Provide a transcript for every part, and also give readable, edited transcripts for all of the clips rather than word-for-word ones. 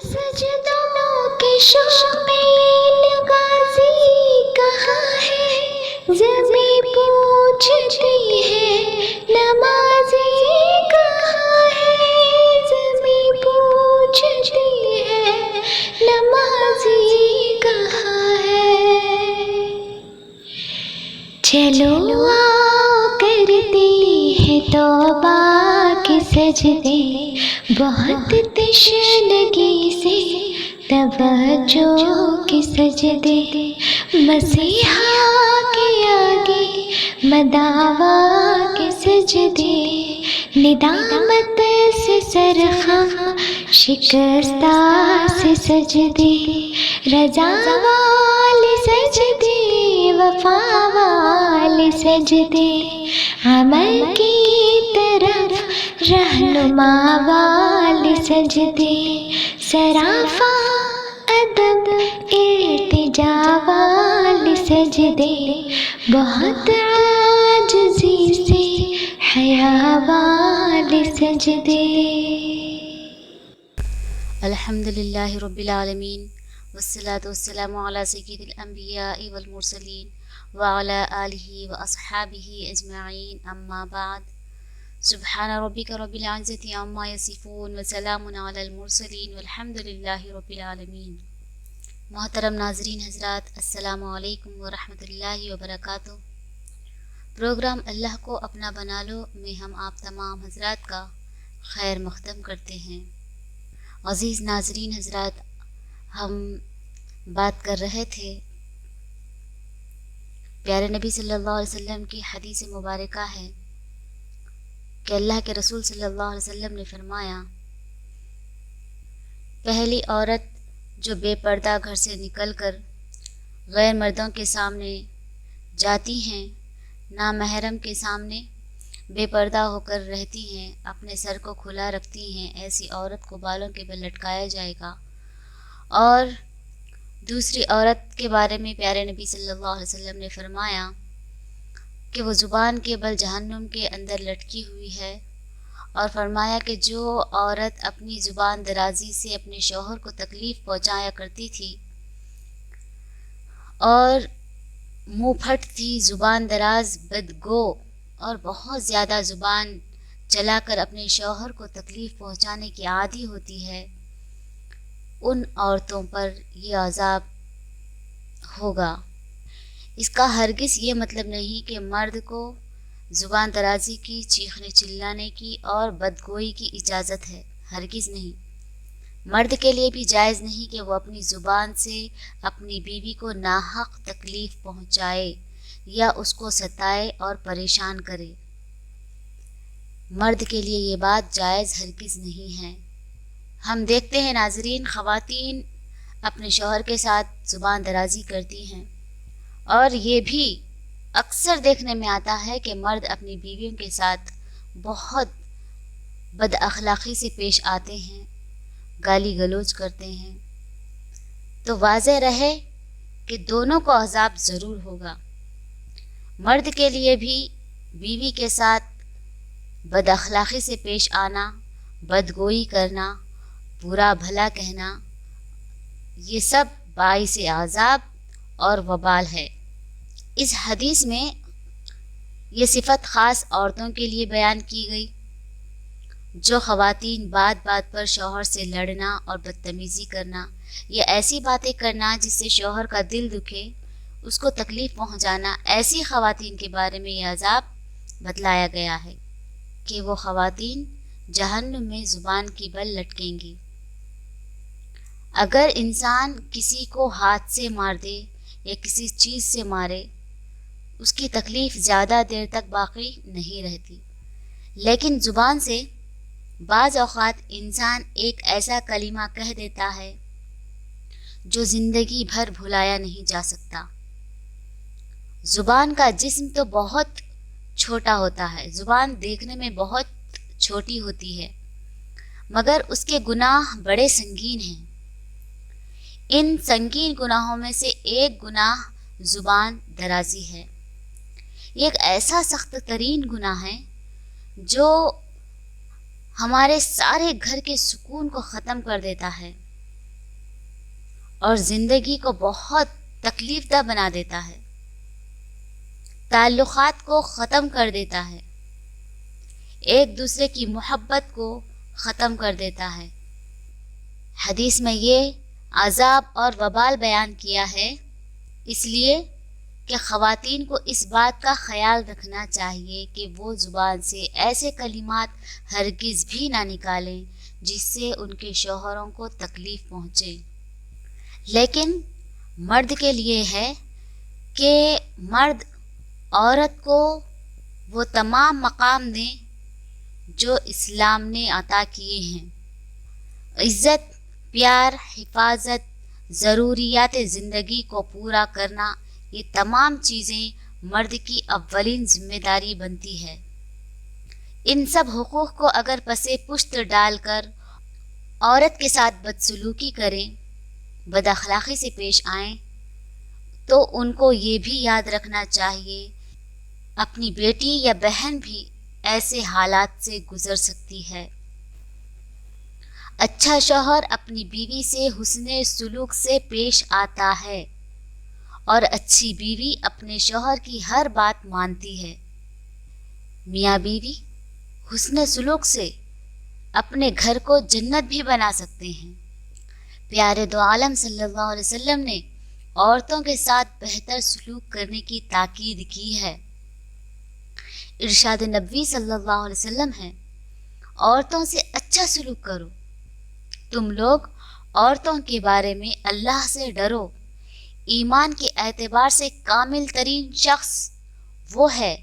سجدوں کے شوقین غازی کہاں ہے، زمیں پوچھتی ہے نمازی کہاں ہے، زمیں پوچھتی ہے نمازی کہاں ہے۔ چلو آؤ کرتے ہیں توبہ کے سجدے، بہت تشنگی سے توجہ کے سجدے، مسیحا کے آگے مداوا کے سجدے، ندامت سے سرخم شکستہ سے سجدے، رضا والے سجدے، وفا والے سجدے، عمل کی طرف رہنما والے سجدے، سراپا ادب التجا والے سجدے، بہت عاجزی سے حیا والے سجدے۔ الحمدللہ رب العالمین، والصلاة والسلام علی سید الانبیاء والمرسلین وعلی آلہ واصحابہ اجمعین، اما بعد۔ سبحان ربک رب العزۃ عما یصفون وسلام علی المرسلین والحمدللہ رب العالمین۔ محترم ناظرین حضرات، السلام علیکم ورحمۃ اللہ وبرکاتہ۔ پروگرام اللہ کو اپنا بنا لو میں ہم آپ تمام حضرات کا خیر مقدم کرتے ہیں۔ عزیز ناظرین حضرات، ہم بات کر رہے تھے پیارے نبی صلی اللہ علیہ وسلم کی حدیث مبارکہ ہے کہ اللہ کے رسول صلی اللہ علیہ وسلم نے فرمایا، پہلی عورت جو بے پردہ گھر سے نکل کر غیر مردوں کے سامنے جاتی ہیں، نامحرم کے سامنے بے پردہ ہو کر رہتی ہیں، اپنے سر کو کھلا رکھتی ہیں، ایسی عورت کو بالوں کے بل لٹکایا جائے گا۔ اور دوسری عورت کے بارے میں پیارے نبی صلی اللہ علیہ وسلم نے فرمایا کہ وہ زبان کے بل جہنم کے اندر لٹکی ہوئی ہے، اور فرمایا کہ جو عورت اپنی زبان درازی سے اپنے شوہر کو تکلیف پہنچایا کرتی تھی اور منہ پھٹ تھی، زبان دراز، بدگو اور بہت زیادہ زبان چلا کر اپنے شوہر کو تکلیف پہنچانے کی عادی ہوتی ہے، ان عورتوں پر یہ عذاب ہوگا۔ اس کا ہرگز یہ مطلب نہیں کہ مرد کو زبان درازی کی، چیخنے چلانے کی اور بدگوئی کی اجازت ہے، ہرگز نہیں۔ مرد کے لیے بھی جائز نہیں کہ وہ اپنی زبان سے اپنی بیوی کو ناحق تکلیف پہنچائے یا اس کو ستائے اور پریشان کرے۔ مرد کے لیے یہ بات جائز ہرگز نہیں ہے۔ ہم دیکھتے ہیں ناظرین، خواتین اپنے شوہر کے ساتھ زبان درازی کرتی ہیں، اور یہ بھی اکثر دیکھنے میں آتا ہے کہ مرد اپنی بیویوں کے ساتھ بہت بد اخلاقی سے پیش آتے ہیں، گالی گلوچ کرتے ہیں۔ تو واضح رہے کہ دونوں کو عذاب ضرور ہوگا۔ مرد کے لیے بھی بیوی کے ساتھ بد اخلاقی سے پیش آنا، بدگوئی کرنا، برا بھلا کہنا، یہ سب باعث عذاب اور وبال ہے۔ اس حدیث میں یہ صفت خاص عورتوں کے لیے بیان کی گئی، جو خواتین بات بات پر شوہر سے لڑنا اور بدتمیزی کرنا یا ایسی باتیں کرنا جس سے شوہر کا دل دکھے، اس کو تکلیف پہنچانا، ایسی خواتین کے بارے میں یہ عذاب بتلایا گیا ہے کہ وہ خواتین جہنم میں زبان کی بل لٹکیں گی۔ اگر انسان کسی کو ہاتھ سے مار دے یا کسی چیز سے مارے، اس کی تکلیف زیادہ دیر تک باقی نہیں رہتی، لیکن زبان سے بعض اوقات انسان ایک ایسا کلمہ کہہ دیتا ہے جو زندگی بھر بھلایا نہیں جا سکتا۔ زبان کا جسم تو بہت چھوٹا ہوتا ہے، زبان دیکھنے میں بہت چھوٹی ہوتی ہے، مگر اس کے گناہ بڑے سنگین ہیں۔ ان سنگین گناہوں میں سے ایک گناہ زبان درازی ہے۔ یہ ایک ایسا سخت ترین گناہ ہے جو ہمارے سارے گھر کے سکون کو ختم کر دیتا ہے۔ اور زندگی کو بہت تکلیف دہ بنا دیتا ہے، تعلقات کو ختم کر دیتا ہے، ایک دوسرے کی محبت کو ختم کر دیتا ہے۔ حدیث میں یہ عذاب اور وبال بیان کیا ہے، اس لیے کہ خواتین کو اس بات کا خیال رکھنا چاہیے کہ وہ زبان سے ایسے کلمات ہرگز بھی نہ نکالیں جس سے ان کے شوہروں کو تکلیف پہنچے۔ لیکن مرد کے لیے ہے کہ مرد عورت کو وہ تمام مقام دیں جو اسلام نے عطا کیے ہیں۔ عزت، پیار، حفاظت، ضروریات زندگی کو پورا کرنا، یہ تمام چیزیں مرد کی اولین ذمہ داری بنتی ہے۔ ان سب حقوق کو اگر پسے پشت ڈال کر عورت کے ساتھ بدسلوکی کریں، بد اخلاقی سے پیش آئیں، تو ان کو یہ بھی یاد رکھنا چاہیے اپنی بیٹی یا بہن بھی ایسے حالات سے گزر سکتی ہے۔ اچھا شوہر اپنی بیوی سے حسن سلوک سے پیش آتا ہے اور اچھی بیوی اپنے شوہر کی ہر بات مانتی ہے۔ میاں بیوی حسن سلوک سے اپنے گھر کو جنت بھی بنا سکتے ہیں۔ پیارے دو عالم صلی اللہ علیہ وسلم نے عورتوں کے ساتھ بہتر سلوک کرنے کی تاکید کی ہے۔ ارشاد نبوی صلی اللہ علیہ وسلم ہے، عورتوں سے اچھا سلوک کرو۔ تم لوگ عورتوں کے بارے میں اللہ سے ڈرو۔ ایمان کے اعتبار سے کامل ترین شخص وہ ہے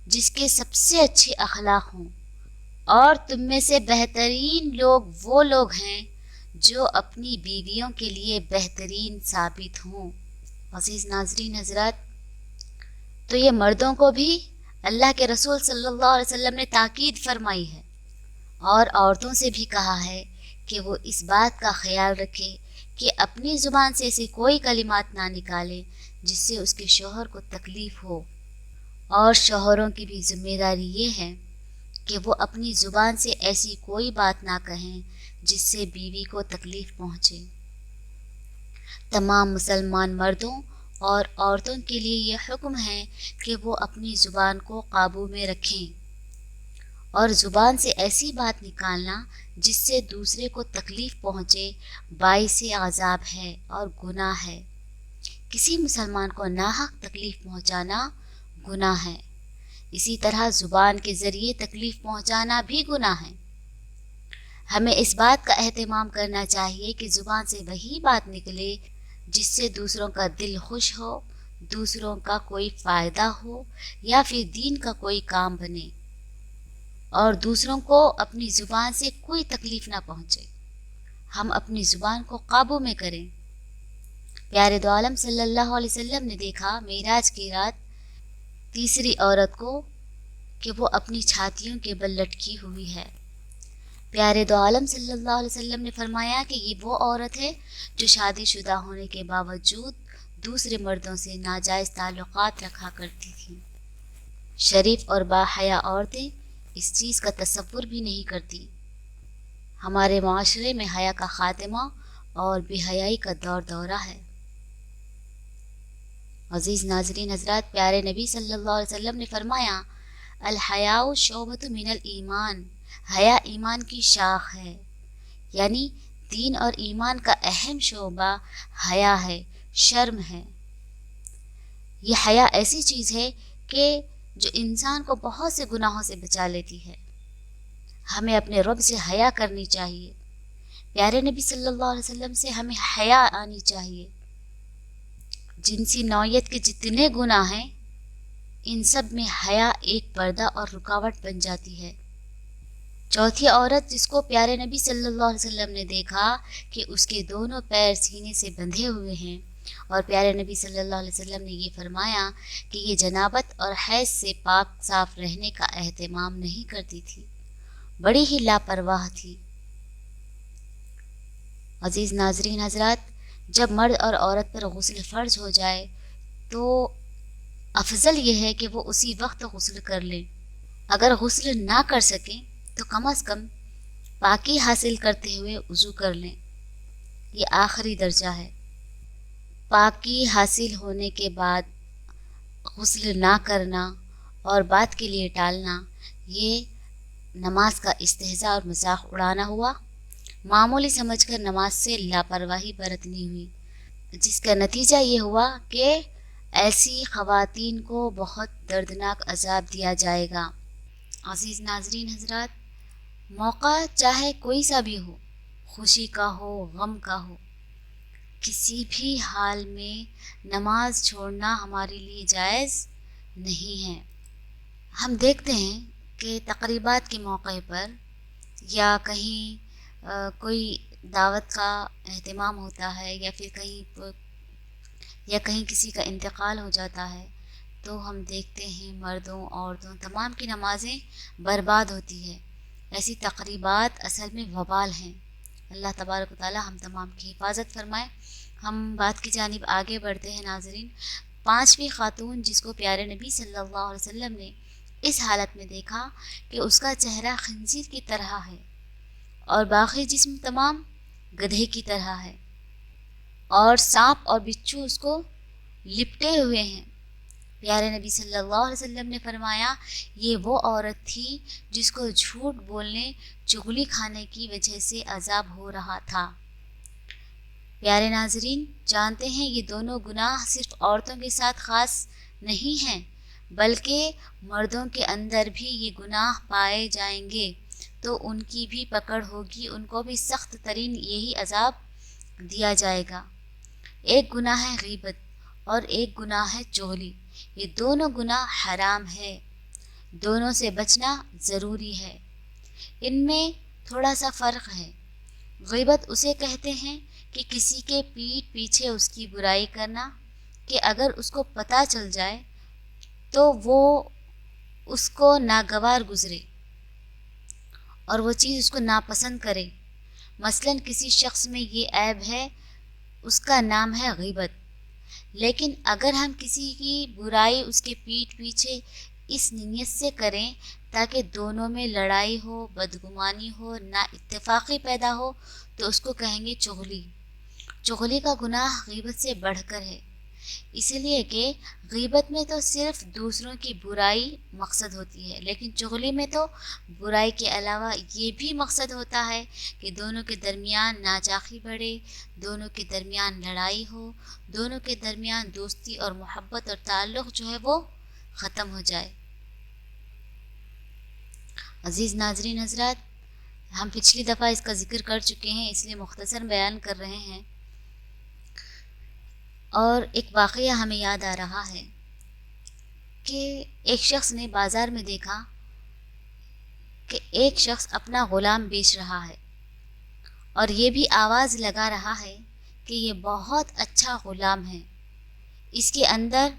جس کے سب سے اچھے اخلاق ہوں، اور تم میں سے بہترین لوگ وہ لوگ ہیں جو اپنی بیویوں کے لیے بہترین ثابت ہوں۔ عزیز ناظرین حضرات، تو یہ مردوں کو بھی اللہ کے رسول صلی اللہ علیہ وسلم نے تاکید فرمائی ہے، اور عورتوں سے بھی کہا ہے کہ وہ اس بات کا خیال رکھے کہ اپنی زبان سے ایسے کوئی کلمات نہ نکالے جس سے اس کے شوہر کو تکلیف ہو۔ اور شوہروں کی بھی ذمہ داری یہ ہے کہ وہ اپنی زبان سے ایسی کوئی بات نہ کہیں جس سے بیوی کو تکلیف پہنچے۔ تمام مسلمان مردوں اور عورتوں کے لیے یہ حکم ہے کہ وہ اپنی زبان کو قابو میں رکھیں، اور زبان سے ایسی بات نکالنا جس سے دوسرے کو تکلیف پہنچے باعث عذاب ہے اور گناہ ہے۔ کسی مسلمان کو ناحق تکلیف پہنچانا گناہ ہے۔ اسی طرح زبان کے ذریعے تکلیف پہنچانا بھی گناہ ہے۔ ہمیں اس بات کا اہتمام کرنا چاہیے کہ زبان سے وہی بات نکلے جس سے دوسروں کا دل خوش ہو، دوسروں کا کوئی فائدہ ہو، یا پھر دین کا کوئی کام بنے، اور دوسروں کو اپنی زبان سے کوئی تکلیف نہ پہنچے۔ ہم اپنی زبان کو قابو میں کریں۔ پیارے دو عالم صلی اللہ علیہ وسلم نے دیکھا معراج کی رات تیسری عورت کو کہ وہ اپنی چھاتیوں کے بل لٹکی ہوئی ہے۔ پیارے دو عالم صلی اللہ علیہ وسلم نے فرمایا کہ یہ وہ عورت ہے جو شادی شدہ ہونے کے باوجود دوسرے مردوں سے ناجائز تعلقات رکھا کرتی تھی۔ شریف اور باحیا عورتیں اس چیز کا تصور بھی نہیں کرتی۔ ہمارے معاشرے میں حیا کا خاتمہ اور بے حیائی کا دور دورہ ہے۔ عزیز ناظرین حضرات، پیارے نبی صلی اللہ علیہ وسلم نے فرمایا، الحیاء شعبۃ من الایمان، حیا ایمان کی شاخ ہے، یعنی دین اور ایمان کا اہم شعبہ حیا ہے، شرم ہے۔ یہ حیا ایسی چیز ہے کہ جو انسان کو بہت سے گناہوں سے بچا لیتی ہے۔ ہمیں اپنے رب سے حیا کرنی چاہیے۔ پیارے نبی صلی اللہ علیہ وسلم سے ہمیں حیا آنی چاہیے۔ جنسی نوعیت کے جتنے گناہ ہیں ان سب میں حیا ایک پردہ اور رکاوٹ بن جاتی ہے۔ چوتھی عورت جس کو پیارے نبی صلی اللہ علیہ وسلم نے دیکھا کہ اس کے دونوں پیر سینے سے بندھے ہوئے ہیں، اور پیارے نبی صلی اللہ علیہ وسلم نے یہ فرمایا کہ یہ جنابت اور حیض سے پاک صاف رہنے کا اہتمام نہیں کرتی تھی، بڑی ہی لاپرواہ تھی۔ عزیز ناظرین حضرات، جب مرد اور عورت پر غسل فرض ہو جائے تو افضل یہ ہے کہ وہ اسی وقت غسل کر لیں۔ اگر غسل نہ کر سکیں تو کم از کم پاکی حاصل کرتے ہوئے وضو کر لیں، یہ آخری درجہ ہے۔ پاکی حاصل ہونے کے بعد غسل نہ کرنا اور بات کے لیے ٹالنا، یہ نماز کا استہزاء اور مذاق اڑانا ہوا۔ معمولی سمجھ کر نماز سے لاپرواہی برتنی ہوئی، جس کا نتیجہ یہ ہوا کہ ایسی خواتین کو بہت دردناک عذاب دیا جائے گا۔ عزیز ناظرین حضرات، موقع چاہے کوئی سا بھی ہو، خوشی کا ہو، غم کا ہو، کسی بھی حال میں نماز چھوڑنا ہمارے لیے جائز نہیں ہے۔ ہم دیکھتے ہیں کہ تقریبات کے موقع پر یا کہیں کوئی دعوت کا اہتمام ہوتا ہے یا پھر کہیں کسی کا انتقال ہو جاتا ہے، تو ہم دیکھتے ہیں مردوں عورتوں تمام کی نمازیں برباد ہوتی ہے۔ ایسی تقریبات اصل میں وبال ہیں۔ اللہ تبارک و تعالی ہم تمام کی حفاظت فرمائے۔ ہم بات کی جانب آگے بڑھتے ہیں ناظرین۔ 5ویں خاتون جس کو پیارے نبی صلی اللہ علیہ وسلم نے اس حالت میں دیکھا کہ اس کا چہرہ خنزیر کی طرح ہے اور باقی جسم تمام گدھے کی طرح ہے اور سانپ اور بچھو اس کو لپٹے ہوئے ہیں، پیارے نبی صلی اللہ علیہ وسلم نے فرمایا یہ وہ عورت تھی جس کو جھوٹ بولنے، چغلی کھانے کی وجہ سے عذاب ہو رہا تھا۔ پیارے ناظرین، جانتے ہیں یہ دونوں گناہ صرف عورتوں کے ساتھ خاص نہیں ہیں، بلکہ مردوں کے اندر بھی یہ گناہ پائے جائیں گے تو ان کی بھی پکڑ ہوگی، ان کو بھی سخت ترین یہی عذاب دیا جائے گا۔ ایک گناہ ہے غیبت اور ایک گناہ ہے چغلی۔ یہ دونوں گناہ حرام ہے، دونوں سے بچنا ضروری ہے۔ ان میں تھوڑا سا فرق ہے۔ غیبت اسے کہتے ہیں کہ کسی کے پیٹھ پیچھے اس کی برائی کرنا، کہ اگر اس کو پتہ چل جائے تو وہ اس کو ناگوار گزرے اور وہ چیز اس کو ناپسند کرے۔ مثلاً کسی شخص میں یہ عیب ہے، اس کا نام ہے غیبت، لیکن اگر ہم کسی کی برائی اس کے پیٹھ پیچھے اس نیت سے کریں تاکہ دونوں میں لڑائی ہو، بدگمانی ہو، نا اتفاقی پیدا ہو، تو اس کو کہیں گے چغلی۔ چغلی کا گناہ غیبت سے بڑھ کر ہے، اس لیے کہ غیبت میں تو صرف دوسروں کی برائی مقصد ہوتی ہے، لیکن چغلی میں تو برائی کے علاوہ یہ بھی مقصد ہوتا ہے کہ دونوں کے درمیان ناچاقی بڑھے، دونوں کے درمیان لڑائی ہو، دونوں کے درمیان دوستی اور محبت اور تعلق جو ہے وہ ختم ہو جائے۔ عزیز ناظرین حضرات، ہم پچھلی دفعہ اس کا ذکر کر چکے ہیں، اس لیے مختصر بیان کر رہے ہیں۔ اور ایک واقعہ ہمیں یاد آ رہا ہے کہ ایک شخص نے بازار میں دیکھا کہ ایک شخص اپنا غلام بیچ رہا ہے اور یہ بھی آواز لگا رہا ہے کہ یہ بہت اچھا غلام ہے، اس کے اندر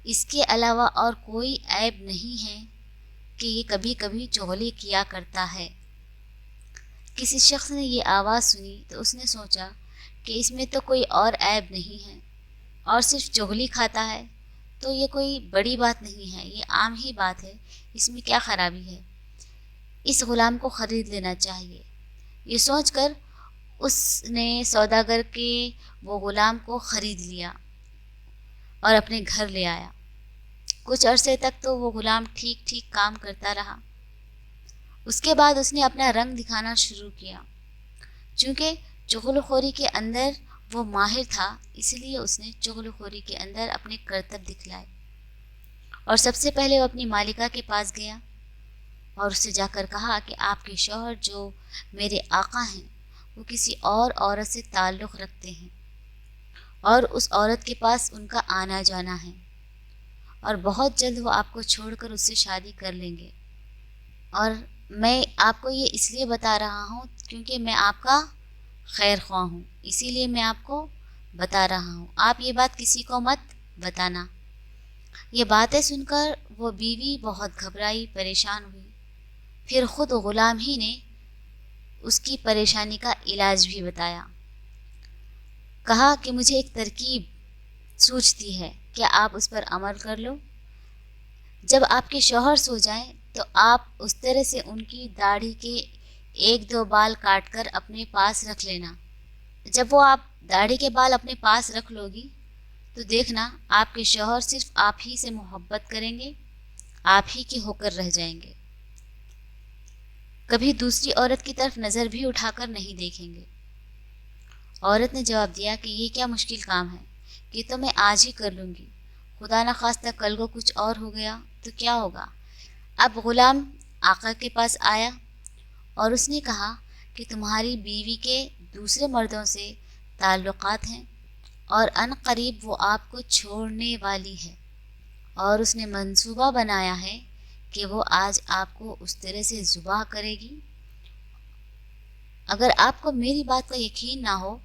اس کے علاوہ اور کوئی عیب نہیں ہے کہ یہ کبھی کبھی چغلی کیا کرتا ہے۔ کسی شخص نے یہ آواز سنی تو اس نے سوچا کہ اس میں تو کوئی اور عیب نہیں ہے اور صرف چغلی کھاتا ہے تو یہ کوئی بڑی بات نہیں ہے، یہ عام ہی بات ہے، اس میں کیا خرابی ہے، اس غلام کو خرید لینا چاہیے۔ یہ سوچ کر اس نے سوداگر کے وہ غلام کو خرید لیا اور اپنے گھر لے آیا۔ کچھ عرصے تک تو وہ غلام ٹھیک ٹھیک کام کرتا رہا۔ اس کے بعد اس نے اپنا رنگ دکھانا شروع کیا۔ چونکہ چغل خوری کے اندر وہ ماہر تھا، اس لیے اس نے چغل خوری کے اندر اپنے کرتب دکھلائے اور سب سے پہلے وہ اپنی مالکہ کے پاس گیا اور اس سے جا کر کہا کہ آپ کے شوہر جو میرے آقا ہیں وہ کسی اور عورت سے تعلق رکھتے ہیں اور اس عورت کے پاس ان کا آنا جانا ہے اور بہت جلد وہ آپ کو چھوڑ کر اس سے شادی کر لیں گے، اور میں آپ کو یہ اس لیے بتا رہا ہوں کیونکہ میں آپ کا خیر خواہ ہوں، اسی لیے میں آپ کو بتا رہا ہوں، آپ یہ بات کسی کو مت بتانا۔ یہ باتیں سن کر وہ بیوی بہت گھبرائی، پریشان ہوئی۔ پھر خود غلام ہی نے اس کی پریشانی کا علاج بھی بتایا۔ کہا کہ مجھے ایک ترکیب سوچتی ہے، کیا آپ اس پر عمل کر لو؟ جب آپ کے شوہر سو جائیں تو آپ اس طرح سے ان کی داڑھی کے 1-2 بال کاٹ کر اپنے پاس رکھ لینا۔ جب وہ آپ داڑھی کے بال اپنے پاس رکھ لو گی تو دیکھنا آپ کے شوہر صرف آپ ہی سے محبت کریں گے، آپ ہی کے ہو کر رہ جائیں گے، کبھی دوسری عورت کی طرف نظر بھی اٹھا کر نہیں دیکھیں گے۔ عورت نے جواب دیا کہ یہ کیا مشکل کام ہے، یہ تو میں آج ہی کر لوں گی، خدا نخواستہ کل کو کچھ اور ہو گیا تو کیا ہوگا۔ اب غلام آقا کے پاس آیا اور اس نے کہا کہ تمہاری بیوی کے دوسرے مردوں سے تعلقات ہیں اور ان قریب وہ آپ کو چھوڑنے والی ہے، اور اس نے منصوبہ بنایا ہے کہ وہ آج آپ کو اس طرح سے ذبح کرے گی۔ اگر آپ کو میری بات کا یقین نہ ہو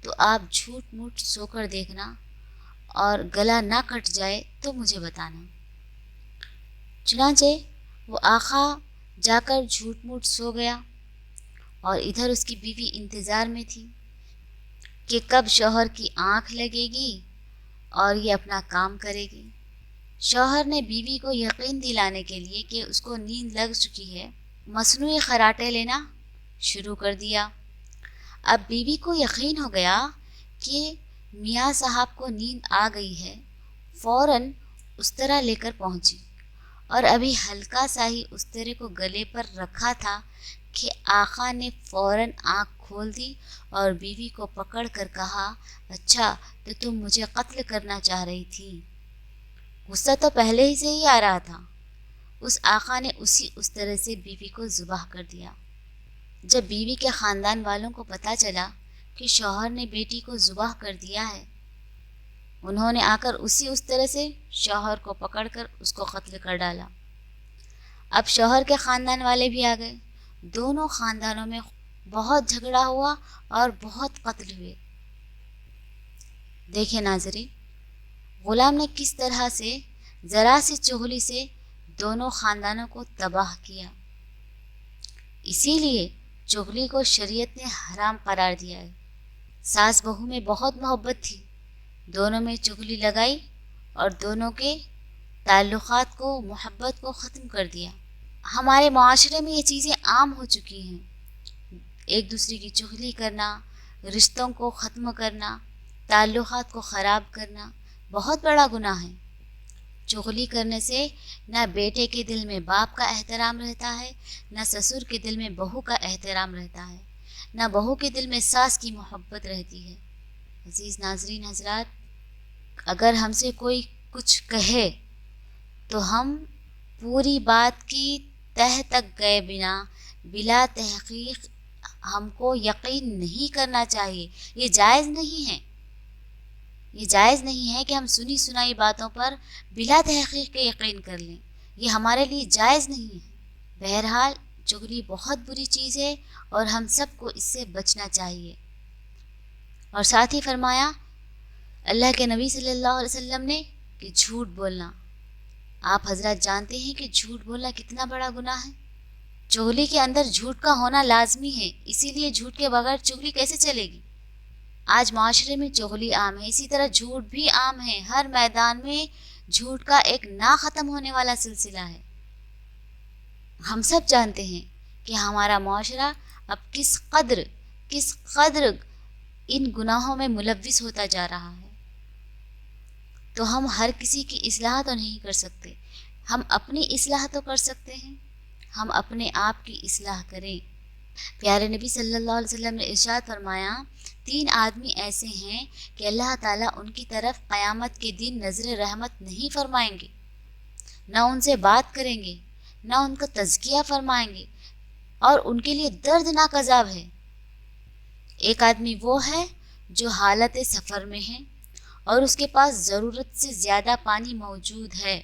تو آپ جھوٹ موٹ سو کر دیکھنا، اور گلا نہ کٹ جائے تو مجھے بتانا۔ چنانچہ وہ آقا جا کر جھوٹ موٹ سو گیا، اور ادھر اس کی بیوی انتظار میں تھی کہ کب شوہر کی آنکھ لگے گی اور یہ اپنا کام کرے گی۔ شوہر نے بیوی کو یقین دلانے کے لیے کہ اس کو نیند لگ چکی ہے، مصنوعی خراٹے لینا شروع کر دیا۔ اب بیوی کو یقین ہو گیا کہ میاں صاحب کو نیند آ گئی ہے، فوراً استرا لے کر پہنچی، اور ابھی ہلکا سا ہی استرے کو گلے پر رکھا تھا کہ آقا نے فوراً آنکھ کھول دی اور بیوی کو پکڑ کر کہا، اچھا تو تم مجھے قتل کرنا چاہ رہی تھی۔ غصہ تو پہلے ہی سے ہی آ رہا تھا۔ اس آقا نے اس طرح سے بیوی کو ذبح کر دیا۔ جب بیوی کے خاندان والوں کو پتہ چلا کہ شوہر نے بیٹی کو ذبح کر دیا ہے، انہوں نے آ کر اس طرح سے شوہر کو پکڑ کر اس کو قتل کر ڈالا۔ اب شوہر کے خاندان والے بھی آ گئے، دونوں خاندانوں میں بہت جھگڑا ہوا اور بہت قتل ہوئے۔ دیکھیں ناظرین، غلام نے کس طرح سے ذرا سی چغلی سے دونوں خاندانوں کو تباہ کیا۔ اسی لیے چغلی کو شریعت نے حرام قرار دیا ہے۔ ساس بہو میں بہت محبت تھی، دونوں میں چغلی لگائی اور دونوں کے تعلقات کو، محبت کو ختم کر دیا۔ ہمارے معاشرے میں یہ چیزیں عام ہو چکی ہیں، ایک دوسرے کی چغلی کرنا، رشتوں کو ختم کرنا، تعلقات کو خراب کرنا بہت بڑا گناہ ہے۔ چغلی کرنے سے نہ بیٹے کے دل میں باپ کا احترام رہتا ہے، نہ سسر کے دل میں بہو کا احترام رہتا ہے، نہ بہو کے دل میں ساس کی محبت رہتی ہے۔ عزیز ناظرین حضرات، اگر ہم سے کوئی کچھ کہے تو ہم پوری بات کی تہ تک گئے بلا تحقیق ہم کو یقین نہیں کرنا چاہیے۔ یہ جائز نہیں ہے، یہ جائز نہیں ہے کہ ہم سنی سنائی باتوں پر بلا تحقیق کے یقین کر لیں، یہ ہمارے لیے جائز نہیں ہے۔ بہرحال چغلی بہت بری چیز ہے اور ہم سب کو اس سے بچنا چاہیے۔ اور ساتھ ہی فرمایا اللہ کے نبی صلی اللہ علیہ وسلم نے کہ جھوٹ بولنا، آپ حضرات جانتے ہیں کہ جھوٹ بولنا کتنا بڑا گناہ ہے۔ چغلی کے اندر جھوٹ کا ہونا لازمی ہے، اسی لیے جھوٹ کے بغیر چغلی کیسے چلے گی۔ آج معاشرے میں چغلی عام ہے، اسی طرح جھوٹ بھی عام ہے، ہر میدان میں جھوٹ کا ایک نہ ختم ہونے والا سلسلہ ہے۔ ہم سب جانتے ہیں کہ ہمارا معاشرہ اب کس قدر ان گناہوں میں ملوث ہوتا جا رہا ہے۔ تو ہم ہر کسی کی اصلاح تو نہیں کر سکتے، ہم اپنی اصلاح تو کر سکتے ہیں، ہم اپنے آپ کی اصلاح کریں۔ پیارے نبی صلی اللہ علیہ وسلم نے ارشاد فرمایا، 3 آدمی ایسے ہیں کہ اللہ تعالیٰ ان کی طرف قیامت کے دن نظر رحمت نہیں فرمائیں گے، نہ ان سے بات کریں گے، نہ ان کا تزکیہ فرمائیں گے، اور ان کے لیے دردناک عذاب ہے۔ ایک آدمی وہ ہے جو حالت سفر میں ہے اور اس کے پاس ضرورت سے زیادہ پانی موجود ہے،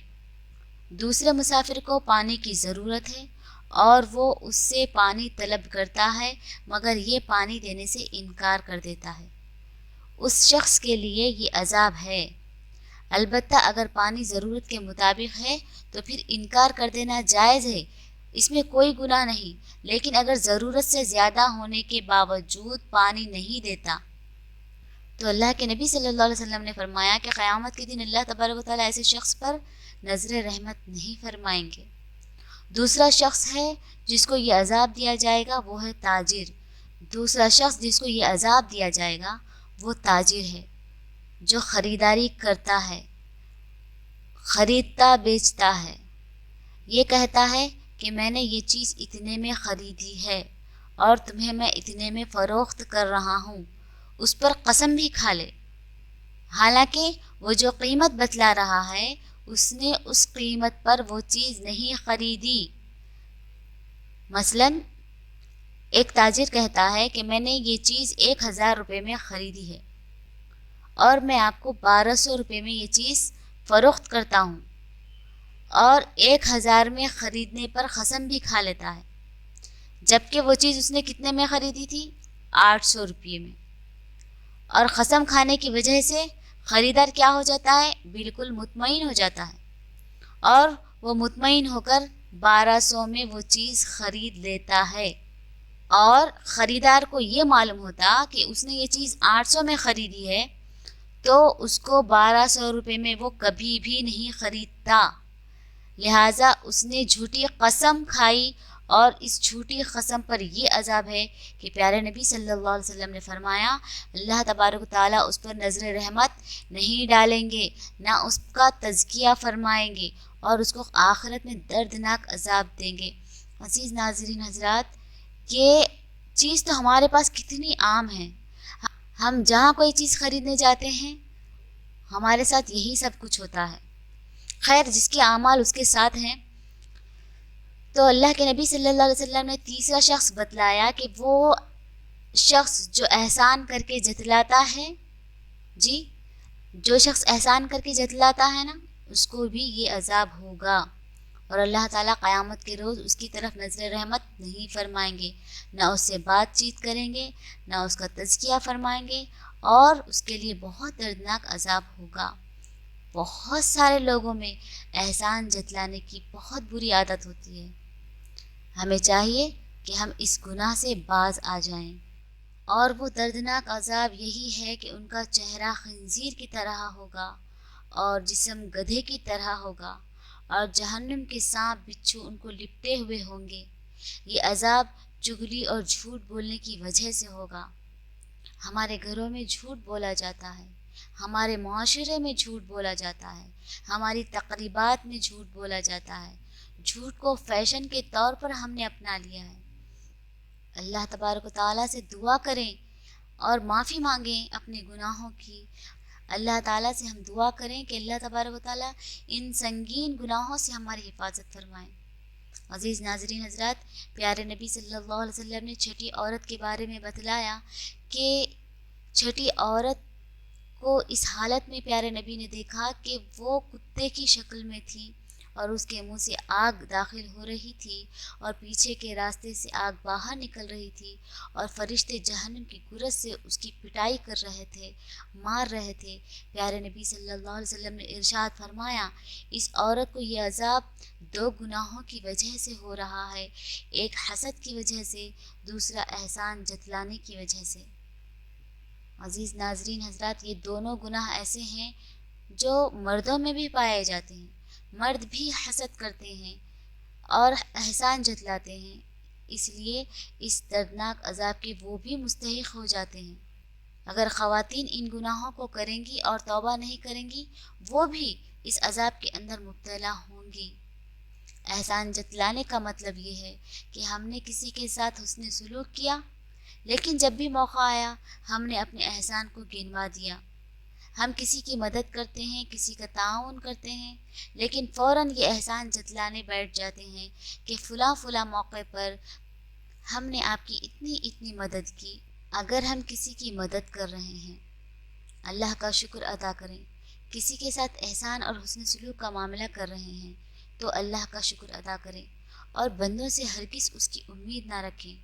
دوسرے مسافر کو پانی کی ضرورت ہے اور وہ اس سے پانی طلب کرتا ہے مگر یہ پانی دینے سے انکار کر دیتا ہے، اس شخص کے لیے یہ عذاب ہے۔ البتہ اگر پانی ضرورت کے مطابق ہے تو پھر انکار کر دینا جائز ہے، اس میں کوئی گناہ نہیں، لیکن اگر ضرورت سے زیادہ ہونے کے باوجود پانی نہیں دیتا تو اللہ کے نبی صلی اللہ علیہ وسلم نے فرمایا کہ قیامت کے دن اللہ تبارک و تعالیٰ ایسے شخص پر نظر رحمت نہیں فرمائیں گے۔ دوسرا شخص ہے جس کو یہ عذاب دیا جائے گا وہ ہے تاجر، دوسرا شخص جس کو یہ عذاب دیا جائے گا وہ تاجر ہے۔ جو خریداری کرتا ہے، خریدتا بیچتا ہے، یہ کہتا ہے کہ میں نے یہ چیز اتنے میں خریدی ہے اور تمہیں میں اتنے میں فروخت کر رہا ہوں، اس پر قسم بھی کھا لے، حالانکہ وہ جو قیمت بتلا رہا ہے اس نے اس قیمت پر وہ چیز نہیں خریدی۔ مثلاً ایک تاجر کہتا ہے کہ میں نے یہ چیز 1000 روپے میں خریدی ہے اور میں آپ کو 1200 روپے میں یہ چیز فروخت کرتا ہوں، اور 1000 میں خریدنے پر قسم بھی کھا لیتا ہے، جبکہ وہ چیز اس نے کتنے میں خریدی تھی؟ 800 روپے میں، اور قسم کھانے کی وجہ سے خریدار کیا ہو جاتا ہے؟ بالکل مطمئن ہو جاتا ہے، اور وہ مطمئن ہو کر 1200 میں وہ چیز خرید لیتا ہے، اور خریدار کو یہ معلوم ہوتا کہ اس نے یہ چیز 800 میں خریدی ہے تو اس کو 1200 روپے میں وہ کبھی بھی نہیں خریدتا، لہٰذا اس نے جھوٹی قسم کھائی، اور اس جھوٹی قسم پر یہ عذاب ہے کہ پیارے نبی صلی اللہ علیہ وسلم نے فرمایا اللہ تبارک و تعالیٰ اس پر نظر رحمت نہیں ڈالیں گے، نہ اس کا تزکیہ فرمائیں گے، اور اس کو آخرت میں دردناک عذاب دیں گے۔ عزیز ناظرین حضرات، یہ چیز تو ہمارے پاس کتنی عام ہے، ہم جہاں کوئی چیز خریدنے جاتے ہیں ہمارے ساتھ یہی سب کچھ ہوتا ہے۔ خیر، جس کے اعمال اس کے ساتھ ہیں، تو اللہ کے نبی صلی اللہ علیہ وسلم نے تیسرا شخص بتلایا کہ وہ شخص جو احسان کر کے جتلاتا ہے، جی جو شخص احسان کر کے جتلاتا ہے نا، اس کو بھی یہ عذاب ہوگا، اور اللہ تعالیٰ قیامت کے روز اس کی طرف نظر رحمت نہیں فرمائیں گے، نہ اس سے بات چیت کریں گے، نہ اس کا تزکیہ فرمائیں گے، اور اس کے لیے بہت دردناک عذاب ہوگا۔ بہت سارے لوگوں میں احسان جتلانے کی بہت بری عادت ہوتی ہے، ہمیں چاہیے کہ ہم اس گناہ سے باز آ جائیں، اور وہ دردناک عذاب یہی ہے کہ ان کا چہرہ خنزیر کی طرح ہوگا اور جسم گدھے کی طرح ہوگا، اور جہنم کے سانپ بچھو ان کو لپٹے ہوئے ہوں گے۔ یہ عذاب چغلی اور جھوٹ بولنے کی وجہ سے ہوگا۔ ہمارے گھروں میں جھوٹ بولا جاتا ہے، ہمارے معاشرے میں جھوٹ بولا جاتا ہے، ہماری تقریبات میں جھوٹ بولا جاتا ہے، جھوٹ کو فیشن کے طور پر ہم نے اپنا لیا ہے۔ اللہ تبارک و تعالیٰ سے دعا کریں اور معافی مانگیں اپنے گناہوں کی، اللہ تعالیٰ سے ہم دعا کریں کہ اللہ تبارک و تعالیٰ ان سنگین گناہوں سے ہماری حفاظت فرمائیں۔ عزیز ناظرین حضرات، پیارے نبی صلی اللہ علیہ وسلم نے چھٹی عورت کے بارے میں بتلایا کہ چھٹی عورت کو اس حالت میں پیارے نبی نے دیکھا کہ وہ کتے کی شکل میں تھی، اور اس کے منہ سے آگ داخل ہو رہی تھی، اور پیچھے کے راستے سے آگ باہر نکل رہی تھی، اور فرشتے جہنم کی گرز سے اس کی پٹائی کر رہے تھے، مار رہے تھے۔ پیارے نبی صلی اللہ علیہ وسلم نے ارشاد فرمایا اس عورت کو یہ عذاب 2 گناہوں کی وجہ سے ہو رہا ہے، ایک حسد کی وجہ سے، دوسرا احسان جتلانے کی وجہ سے۔ عزیز ناظرین حضرات، یہ دونوں گناہ ایسے ہیں جو مردوں میں بھی پائے جاتے ہیں، مرد بھی حسد کرتے ہیں اور احسان جتلاتے ہیں، اس لیے اس دردناک عذاب کے وہ بھی مستحق ہو جاتے ہیں۔ اگر خواتین ان گناہوں کو کریں گی اور توبہ نہیں کریں گی، وہ بھی اس عذاب کے اندر مبتلا ہوں گی۔ احسان جتلانے کا مطلب یہ ہے کہ ہم نے کسی کے ساتھ حسن سلوک کیا، لیکن جب بھی موقع آیا ہم نے اپنے احسان کو گنوا دیا۔ ہم کسی کی مدد کرتے ہیں، کسی کا تعاون کرتے ہیں، لیکن فوراً یہ احسان جتلانے بیٹھ جاتے ہیں کہ فلاں موقع پر ہم نے آپ کی اتنی مدد کی۔ اگر ہم کسی کی مدد کر رہے ہیں، اللہ کا شکر ادا کریں۔ کسی کے ساتھ احسان اور حسن سلوک کا معاملہ کر رہے ہیں تو اللہ کا شکر ادا کریں، اور بندوں سے ہرگز اس کی امید نہ رکھیں۔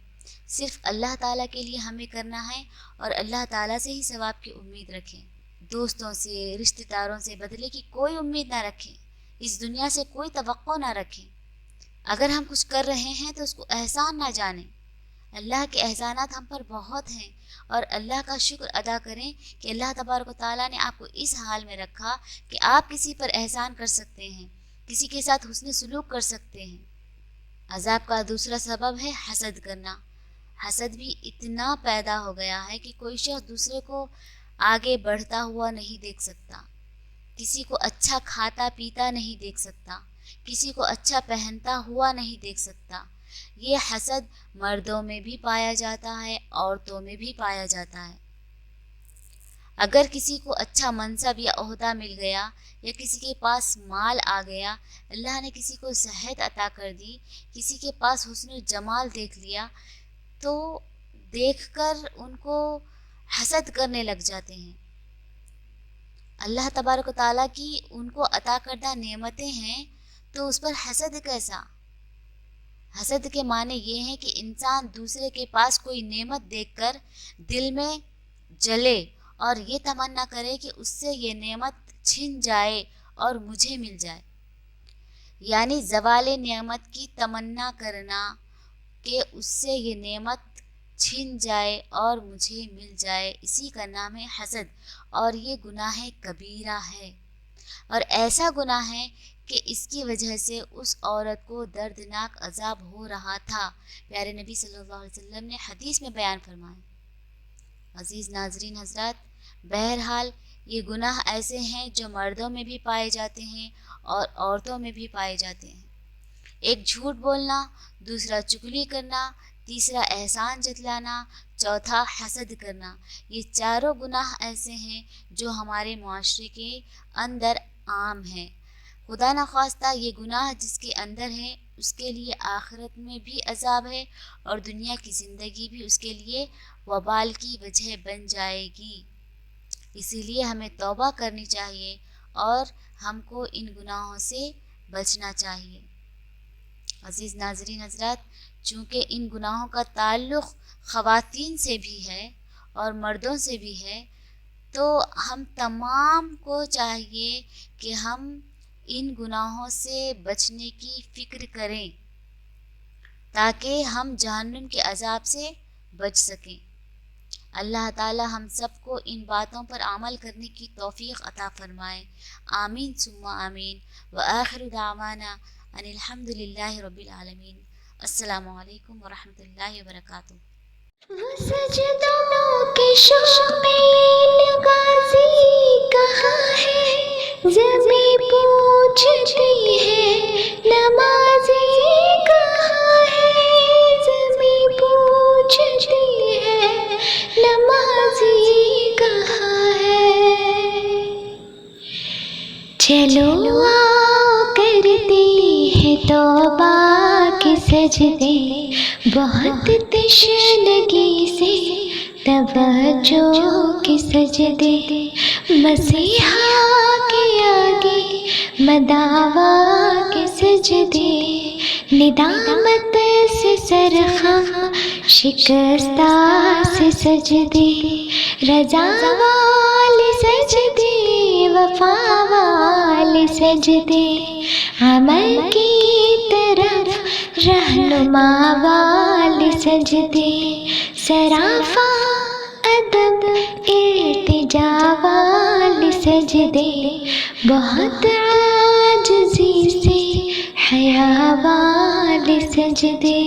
صرف اللہ تعالیٰ کے لیے ہمیں کرنا ہے، اور اللہ تعالیٰ سے ہی ثواب کی امید رکھیں۔ دوستوں سے، رشتہ داروں سے بدلے کی کوئی امید نہ رکھیں، اس دنیا سے کوئی توقع نہ رکھیں۔ اگر ہم کچھ کر رہے ہیں تو اس کو احسان نہ جانیں۔ اللہ کے احسانات ہم پر بہت ہیں، اور اللہ کا شکر ادا کریں کہ اللہ تبارک و تعالیٰ نے آپ کو اس حال میں رکھا کہ آپ کسی پر احسان کر سکتے ہیں، کسی کے ساتھ حسن سلوک کر سکتے ہیں۔ عذاب کا دوسرا سبب ہے حسد کرنا۔ حسد بھی اتنا پیدا ہو گیا ہے کہ کوئی شخص دوسرے کو آگے بڑھتا ہوا نہیں دیکھ سکتا، کسی کو اچھا کھاتا پیتا نہیں دیکھ سکتا، کسی کو اچھا پہنتا ہوا نہیں دیکھ سکتا۔ یہ حسد مردوں میں بھی پایا جاتا ہے، عورتوں میں بھی پایا جاتا ہے۔ اگر کسی کو اچھا منصب یا عہدہ مل گیا یا کسی کے پاس مال آ گیا، اللہ نے کسی کو صحت عطا کر دی، کسی کے پاس حسن و جمال دیکھ لیا، تو دیکھ کر ان کو حسد کرنے لگ جاتے ہیں۔ اللہ تبارک و تعالیٰ کی ان کو عطا کردہ نعمتیں ہیں تو اس پر حسد کیسا؟ حسد کے معنی یہ ہیں کہ انسان دوسرے کے پاس کوئی نعمت دیکھ کر دل میں جلے اور یہ تمنا کرے کہ اس سے یہ نعمت چھن جائے اور مجھے مل جائے، یعنی زوال نعمت کی تمنا کرنا کہ اس سے یہ نعمت چھن جائے اور مجھے مل جائے، اسی کا نام ہے حسد، اور یہ گناہ کبیرہ ہے، اور ایسا گناہ ہے کہ اس کی وجہ سے اس عورت کو دردناک عذاب ہو رہا تھا۔ پیارے نبی صلی اللہ علیہ وسلم نے حدیث میں بیان فرمایا۔ عزیز ناظرین حضرات، بہرحال یہ گناہ ایسے ہیں جو مردوں میں بھی پائے جاتے ہیں اور عورتوں میں بھی پائے جاتے ہیں۔ ایک جھوٹ بولنا، دوسرا چگلی کرنا، تیسرا احسان جتلانا، چوتھا حسد کرنا، یہ چاروں گناہ ایسے ہیں جو ہمارے معاشرے کے اندر عام ہیں۔ خدا نخواستہ یہ گناہ جس کے اندر ہے اس کے لیے آخرت میں بھی عذاب ہے اور دنیا کی زندگی بھی اس کے لیے وبال کی وجہ بن جائے گی۔ اسی لیے ہمیں توبہ کرنی چاہیے اور ہم کو ان گناہوں سے بچنا چاہیے۔ عزیز ناظرین حضرات، چونکہ ان گناہوں کا تعلق خواتین سے بھی ہے اور مردوں سے بھی ہے، تو ہم تمام کو چاہیے کہ ہم ان گناہوں سے بچنے کی فکر کریں تاکہ ہم جہنم کے عذاب سے بچ سکیں۔ اللہ تعالی ہم سب کو ان باتوں پر عمل کرنے کی توفیق عطا فرمائے، آمین ثم آمین۔ وآخر دعوانا ان الحمد للہ رب العالمین۔ السلام علیکم ورحمۃ اللہ وبرکاتہ۔ وہ سجدوں کے شوقین غازی کہاں ہے، زمیں پوچھتی ہے نمازی کہاں ہے، زمیں پوچھتی ہے نمازی کہاں ہے۔ چلو آؤ کرتے ہیں توبہ کے سجدے، بہت تشنگی سے توجہ کے سجدے، مسیحا کے آگے مداوا کے سجدے، ندامت سے سرخم شکستہ سے سجدے، رضا والے سجدے، وفا والے سجدے، عمل کی طرف رہنما والے سجدے، سراپا ادب ارتجا والے سجدے، بہت عاجزی سے حیا والے سجدے۔